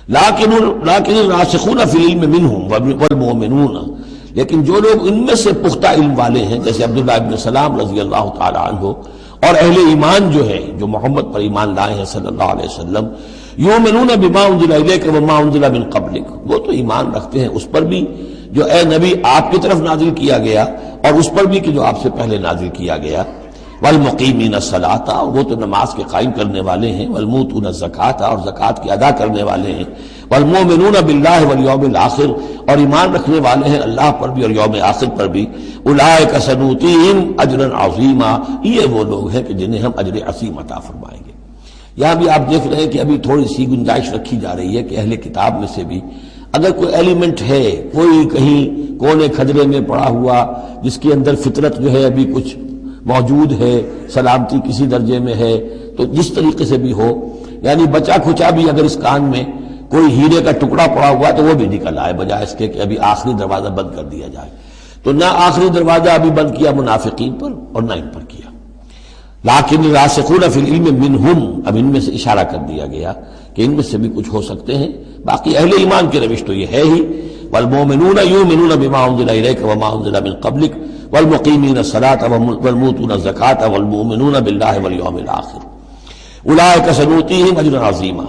لیکن الراسخون فی العلم منہم والمؤمنون، لیکن جو لوگ ان میں سے پختہ علم والے ہیں جیسے عبداللہ ابن سلام رضی اللہ تعالی عنہ، اور اہل ایمان جو ہے جو محمد پر ایمان لائے ہیں صلی اللہ علیہ وسلم، یؤمنون بما انزل الیک وما انزل من قبلک، وہ تو ایمان رکھتے ہیں اس پر بھی جو اے نبی آپ کی طرف نازل کیا گیا اور اس پر بھی کہ جو آپ سے پہلے نازل کیا گیا، والمقیمین الصلاۃ، اور وہ تو نماز کے قائم کرنے والے ہیں، والموتون الزکاۃ، اور زکوٰۃ کی ادا کرنے والے ہیں، والمؤمنون باللہ والیوم الآخر، اور ایمان رکھنے والے ہیں اللہ پر بھی اور یوم آخر پر بھی، اولئک سنؤتیہم اجرا عظیما، یہ وہ لوگ ہیں کہ جنہیں ہم اجر عظیم عطا فرمائیں گے۔ یہاں بھی آپ دیکھ رہے ہیں کہ ابھی تھوڑی سی گنجائش رکھی جا رہی ہے کہ اہل کتاب میں سے بھی اگر کوئی ایلیمنٹ ہے، کوئی کہیں کونے کھجرے میں پڑا ہوا جس کے اندر فطرت جو ہے ابھی کچھ موجود ہے، سلامتی کسی درجے میں ہے، تو جس طریقے سے بھی ہو، یعنی بچا کھچا بھی اگر اس کان میں کوئی ہیرے کا ٹکڑا پڑا ہوا تو وہ بھی نکل آئے، بجائے اس کے کہ ابھی آخری دروازہ بند کر دیا جائے۔ تو نہ آخری دروازہ ابھی بند کیا منافقین پر اور نہ ان پر کیا۔ لیکن الراسخون فی العلم منہم، اب ان میں سے اشارہ کر دیا گیا کہ ان میں سے بھی کچھ ہو سکتے ہیں، باقی اہل ایمان کی روش تو یہ ہے ہی، والمؤمنون یؤمنون بما انزل الیک وما انزل من قبلک والمقیمین الصلاۃ والموتون الزکاۃ والمؤمنون باللہ والیوم الآخر اولئک سنؤتیہم اجرا عظیما۔